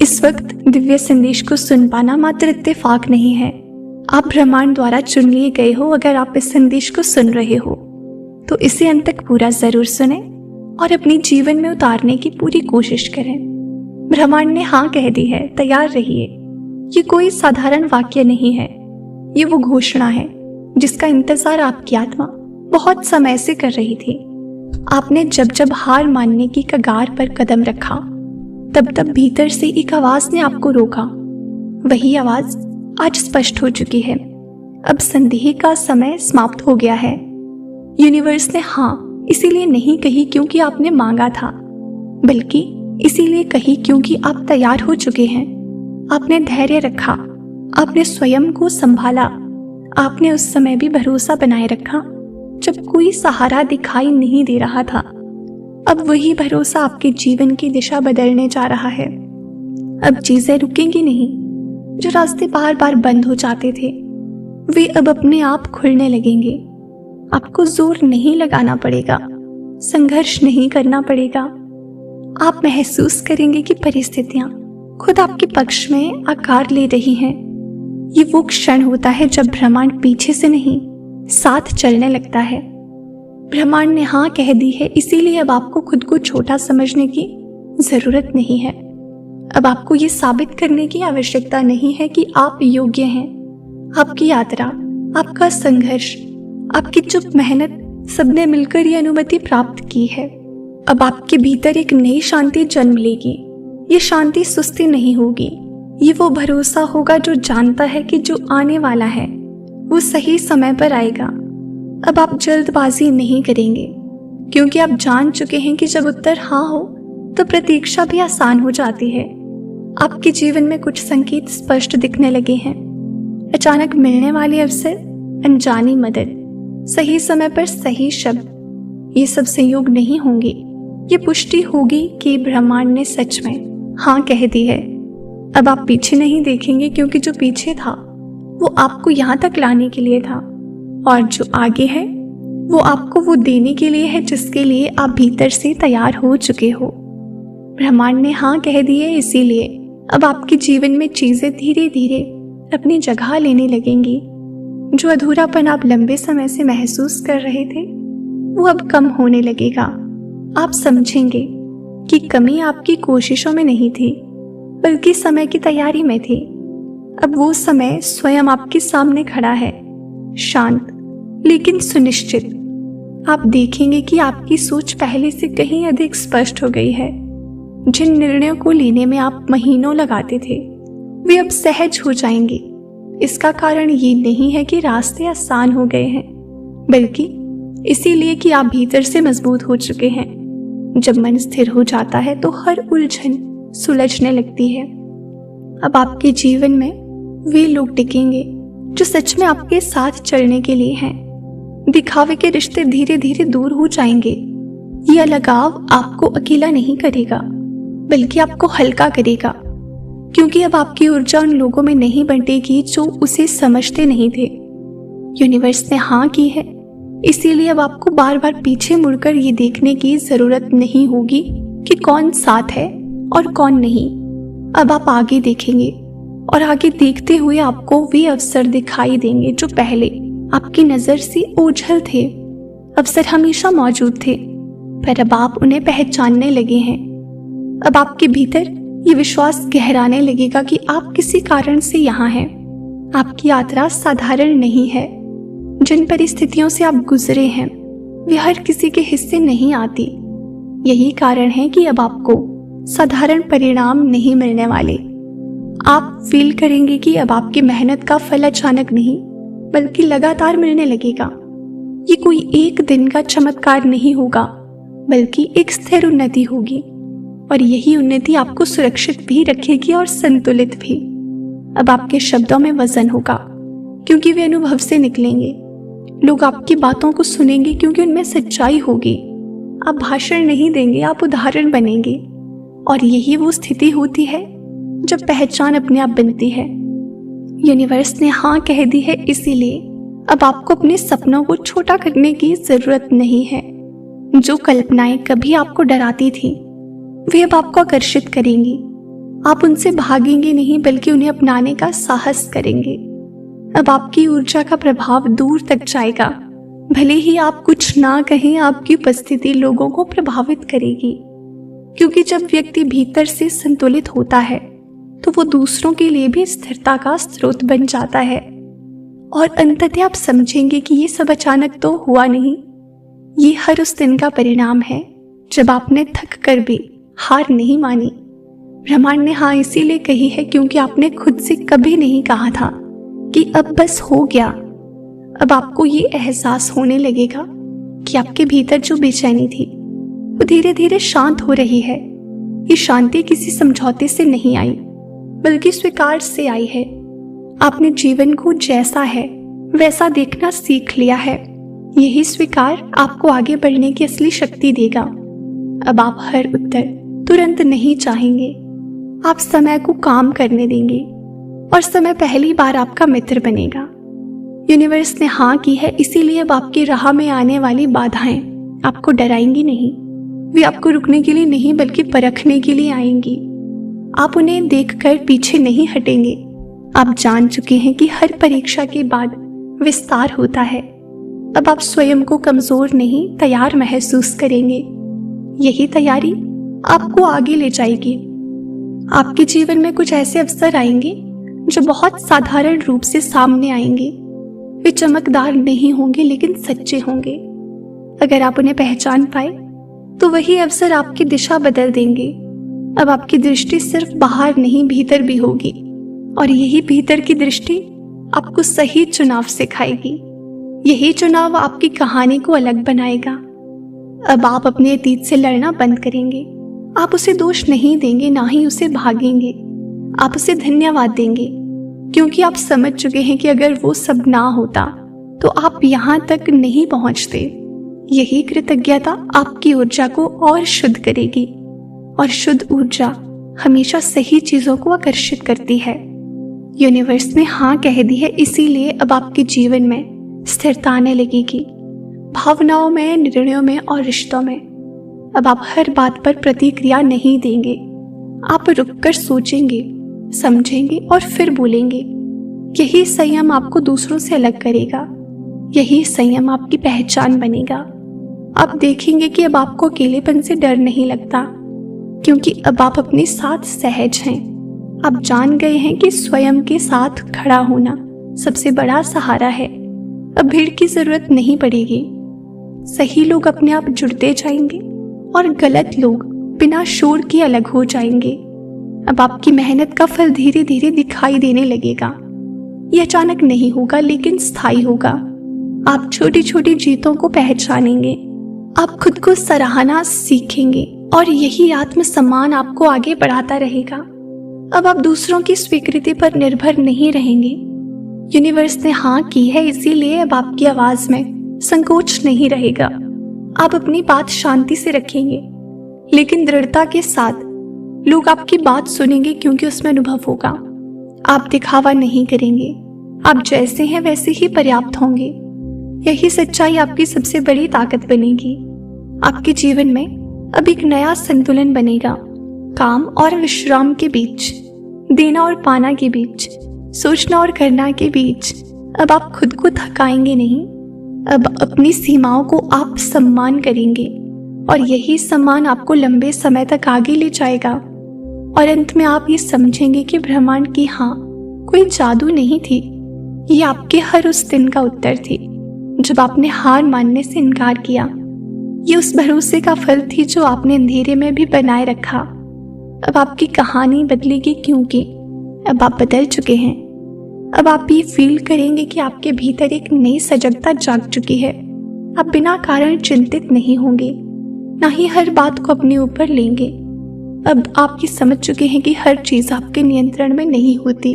इस वक्त दिव्य संदेश को सुन पाना मात्र इत्तेफाक नहीं है, आप ब्रह्मांड द्वारा चुन लिए गए हो। अगर आप इस संदेश को सुन रहे हो तो इसे अंत तक पूरा जरूर सुने और अपने जीवन में उतारने की पूरी कोशिश करें। ब्रह्मांड ने हाँ कह दी है, तैयार रहिए। ये कोई साधारण वाक्य नहीं है, ये वो घोषणा है जिसका इंतजार आपकी आत्मा बहुत समय से कर रही थी। आपने जब जब हार मानने की कगार पर कदम रखा, तब तब भीतर से एक आवाज ने आपको रोका। वही आवाज आज स्पष्ट हो चुकी है। अब संदेह का समय समाप्त हो गया है। यूनिवर्स ने हाँ इसीलिए नहीं कही क्योंकि आपने मांगा था, बल्कि इसीलिए कही क्योंकि आप तैयार हो चुके हैं। आपने धैर्य रखा, आपने स्वयं को संभाला, आपने उस समय भी भरोसा बनाए रखा जब कोई सहारा दिखाई नहीं दे रहा था। अब वही भरोसा आपके जीवन की दिशा बदलने जा रहा है। अब चीजें रुकेंगी नहीं। जो रास्ते बार बार बंद हो जाते थे वे अब अपने आप खुलने लगेंगे। आपको जोर नहीं लगाना पड़ेगा, संघर्ष नहीं करना पड़ेगा। आप महसूस करेंगे कि परिस्थितियां खुद आपके पक्ष में आकार ले रही हैं। ये वो क्षण होता है जब ब्रह्मांड पीछे से नहीं साथ चलने लगता है। ब्रह्मांड ने हाँ कह दी है, इसीलिए अब आपको खुद को छोटा समझने की जरूरत नहीं है। अब आपको ये साबित करने की आवश्यकता नहीं है कि आप योग्य हैं। आपकी यात्रा, आपका संघर्ष, आपकी चुप मेहनत, सबने मिलकर ये अनुमति प्राप्त की है। अब आपके भीतर एक नई शांति जन्म लेगी। ये शांति सुस्ती नहीं होगी, ये वो भरोसा होगा जो जानता है कि जो आने वाला है वो सही समय पर आएगा। अब आप जल्दबाजी नहीं करेंगे क्योंकि आप जान चुके हैं कि जब उत्तर हाँ हो तो प्रतीक्षा भी आसान हो जाती है। आपके जीवन में कुछ संकेत स्पष्ट दिखने लगे हैं। अचानक मिलने वाले अवसर, अनजानी मदद, सही समय पर सही शब्द, ये सब संयोग नहीं होंगे। ये पुष्टि होगी कि ब्रह्मांड ने सच में हाँ कह दी है। अब आप पीछे नहीं देखेंगे क्योंकि जो पीछे था वो आपको यहाँ तक लाने के लिए था, और जो आगे है वो आपको वो देने के लिए है जिसके लिए आप भीतर से तैयार हो चुके हो। ब्रह्मांड ने हाँ कह दी है, इसीलिए अब आपके जीवन में चीजें धीरे धीरे अपनी जगह लेने लगेंगी। जो अधूरापन आप लंबे समय से महसूस कर रहे थे वो अब कम होने लगेगा। आप समझेंगे कि कमी आपकी कोशिशों में नहीं थी बल्कि समय की तैयारी में थी। अब वो समय स्वयं आपके सामने खड़ा है, शांत लेकिन सुनिश्चित। आप देखेंगे कि आपकी सोच पहले से कहीं अधिक स्पष्ट हो गई है। जिन निर्णयों को लेने में आप महीनों लगाते थे वे अब सहज हो जाएंगे। इसका कारण ये नहीं है कि रास्ते आसान हो गए हैं, बल्कि इसीलिए कि आप भीतर से मजबूत हो चुके हैं। जब मन स्थिर हो जाता है तो हर उलझन सुलझने लगती है। अब आपके जीवन में वे लोग टिकेंगे जो सच में आपके साथ चलने के लिए हैं। दिखावे के रिश्ते धीरे धीरे दूर हो जाएंगे। यह लगाव आपको अकेला नहीं करेगा बल्कि आपको हल्का करेगा, क्योंकि अब आपकी ऊर्जा उन लोगों में नहीं बंटेगी जो उसे समझते नहीं थे। यूनिवर्स ने हाँ की है, इसीलिए अब आपको बार बार पीछे मुड़कर ये देखने की जरूरत नहीं होगी कि कौन साथ है और कौन नहीं। अब आप आगे देखेंगे और आगे देखते हुए आपको वे अवसर दिखाई देंगे जो पहले आपकी नजर से ओझल थे। अवसर हमेशा मौजूद थे पर अब आप उन्हें पहचानने लगे हैं। अब आपके भीतर ये विश्वास गहराने लगेगा कि आप किसी कारण से यहाँ हैं। आपकी यात्रा साधारण नहीं है। जिन परिस्थितियों से आप गुजरे हैं वे हर किसी के हिस्से नहीं आती। यही कारण है कि अब आपको साधारण परिणाम नहीं मिलने वाले। आप फील करेंगे कि अब आपकी मेहनत का फल अचानक नहीं बल्कि लगातार मिलने लगेगा। ये कोई एक दिन का चमत्कार नहीं होगा बल्कि एक स्थिर उन्नति होगी, और यही उन्नति आपको सुरक्षित भी रखेगी और संतुलित भी। अब आपके शब्दों में वजन होगा क्योंकि वे अनुभव से निकलेंगे। लोग आपकी बातों को सुनेंगे क्योंकि उनमें सच्चाई होगी। आप भाषण नहीं देंगे, आप उदाहरण बनेंगे, और यही वो स्थिति होती है जब पहचान अपने आप बनती है। यूनिवर्स ने हाँ कह दी है, इसीलिए अब आपको अपने सपनों को छोटा करने की जरूरत नहीं है। जो कल्पनाएं कभी आपको डराती थी वे अब आपको आकर्षित करेंगी। आप उनसे भागेंगे नहीं बल्कि उन्हें अपनाने का साहस करेंगे। अब आपकी ऊर्जा का प्रभाव दूर तक जाएगा। भले ही आप कुछ ना कहें, आपकी उपस्थिति लोगों को प्रभावित करेगी, क्योंकि जब व्यक्ति भीतर से संतुलित होता है तो वो दूसरों के लिए भी स्थिरता का स्रोत बन जाता है। और अंततः आप समझेंगे कि ये सब अचानक तो हुआ नहीं, ये हर उस दिन का परिणाम है जब आपने थक कर भी हार नहीं मानी। ब्रह्मांड ने हाँ इसीलिए कही है क्योंकि आपने खुद से कभी नहीं कहा था कि अब बस हो गया। अब आपको ये एहसास होने लगेगा कि आपके भीतर जो बेचैनी थी वो धीरे धीरे शांत हो रही है। ये शांति किसी समझौते से नहीं आई बल्कि स्वीकार से आई है। आपने जीवन को जैसा है वैसा देखना सीख लिया है। यही स्वीकार आपको आगे बढ़ने की असली शक्ति देगा। अब आप हर उत्तर तुरंत नहीं चाहेंगे, आप समय को काम करने देंगे और समय पहली बार आपका मित्र बनेगा। यूनिवर्स ने हाँ की है, इसीलिए अब आपकी राह में आने वाली बाधाएं आपको डराएंगी नहीं। वे आपको रुकने के लिए नहीं बल्कि परखने के लिए आएंगी। आप उन्हें देखकर पीछे नहीं हटेंगे। आप जान चुके हैं कि हर परीक्षा के बाद विस्तार होता है। अब आप स्वयं को कमजोर नहीं, तैयार महसूस करेंगे। यही तैयारी आपको आगे ले जाएगी। आपके जीवन में कुछ ऐसे अवसर आएंगे जो बहुत साधारण रूप से सामने आएंगे। वे चमकदार नहीं होंगे लेकिन सच्चे होंगे। अगर आप उन्हें पहचान पाए तो वही अवसर आपकी दिशा बदल देंगे। अब आपकी दृष्टि सिर्फ बाहर नहीं भीतर भी होगी, और यही भीतर की दृष्टि आपको सही चुनाव सिखाएगी। यही चुनाव आपकी कहानी को अलग बनाएगा। अब आप अपने अतीत से लड़ना बंद करेंगे। आप उसे दोष नहीं देंगे, ना ही उसे भागेंगे। आप उसे धन्यवाद देंगे क्योंकि आप समझ चुके हैं कि अगर वो सब ना होता तो आप यहाँ तक नहीं पहुँचते। यही कृतज्ञता आपकी ऊर्जा को और शुद्ध करेगी, और शुद्ध ऊर्जा हमेशा सही चीजों को आकर्षित करती है। यूनिवर्स ने हाँ कह दी है, इसीलिए अब आपके जीवन में स्थिरता आने लगेगी, भावनाओं में, निर्णयों में और रिश्तों में। अब आप हर बात पर प्रतिक्रिया नहीं देंगे। आप रुककर सोचेंगे, समझेंगे और फिर बोलेंगे। यही संयम आपको दूसरों से अलग करेगा। यही संयम आपकी पहचान बनेगा। आप देखेंगे कि अब आपको अकेलेपन से डर नहीं लगता, क्योंकि अब आप अपने साथ सहज हैं। आप जान गए हैं कि स्वयं के साथ खड़ा होना सबसे बड़ा सहारा है। अब भीड़ की जरूरत नहीं पड़ेगी। सही लोग अपने आप जुड़ते जाएंगे और गलत लोग बिना शोर के अलग हो जाएंगे। अब आपकी मेहनत का फल धीरे धीरे दिखाई देने लगेगा। यह अचानक नहीं होगा लेकिन स्थायी होगा। आप छोटी छोटी जीतों को पहचानेंगे। आप खुद को सराहना सीखेंगे और यही आत्मसम्मान आपको आगे बढ़ाता रहेगा। अब आप दूसरों की स्वीकृति पर निर्भर नहीं रहेंगे। यूनिवर्स ने हाँ की है, इसीलिए अब आपकी आवाज में संकोच नहीं रहेगा। आप अपनी बात शांति से रखेंगे लेकिन दृढ़ता के साथ। लोग आपकी बात सुनेंगे क्योंकि उसमें अनुभव होगा। आप दिखावा नहीं करेंगे। आप जैसे हैं वैसे ही पर्याप्त होंगे। यही सच्चाई आपकी सबसे बड़ी ताकत बनेगी। आपके जीवन में अब एक नया संतुलन बनेगा, काम और विश्राम के बीच, देना और पाना के बीच, सोचना और करना के बीच। अब आप खुद को थकाएंगे नहीं। अब अपनी सीमाओं को आप सम्मान करेंगे और यही सम्मान आपको लंबे समय तक आगे ले जाएगा। और अंत में आप ये समझेंगे कि ब्रह्मांड की हाँ कोई जादू नहीं थी। ये आपके हर उस दिन का उत्तर थी जब आपने हार मानने से इनकार किया। ये उस भरोसे का फल थी जो आपने अंधेरे में भी बनाए रखा। अब आपकी कहानी बदलेगी क्योंकि अब आप बदल चुके हैं। अब आप ये फील करेंगे कि आपके भीतर एक नई सजगता जाग चुकी है। आप बिना कारण चिंतित नहीं होंगे, ना ही हर बात को अपने ऊपर लेंगे। अब आप ये समझ चुके हैं कि हर चीज आपके नियंत्रण में नहीं होती,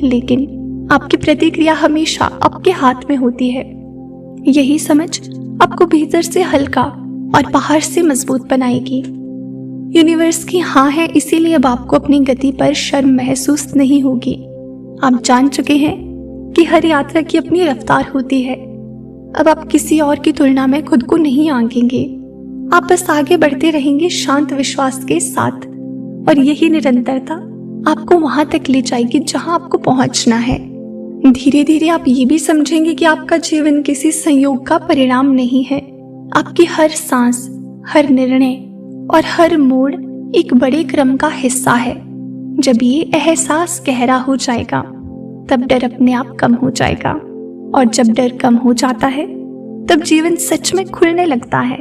लेकिन आपकी प्रतिक्रिया हमेशा आपके हाथ में होती है। यही समझ आपको भीतर से हल्का और बाहर से मजबूत बनाएगी। यूनिवर्स की हाँ है, इसीलिए अब आपको अपनी गति पर शर्म महसूस नहीं होगी। आप जान चुके हैं कि हर यात्रा की अपनी रफ्तार होती है। अब आप किसी और की तुलना में खुद को नहीं आंकेंगे। आप बस आगे बढ़ते रहेंगे शांत विश्वास के साथ, और यही निरंतरता आपको वहां तक ले जाएगी जहां आपको पहुंचना है। धीरे धीरे आप ये भी समझेंगे कि आपका जीवन किसी संयोग का परिणाम नहीं है। आपकी हर सांस, हर निर्णय और हर मोड़ एक बड़े क्रम का हिस्सा है। जब ये एहसास गहरा हो जाएगा तब डर अपने आप कम हो जाएगा, और जब डर कम हो जाता है तब जीवन सच में खुलने लगता है।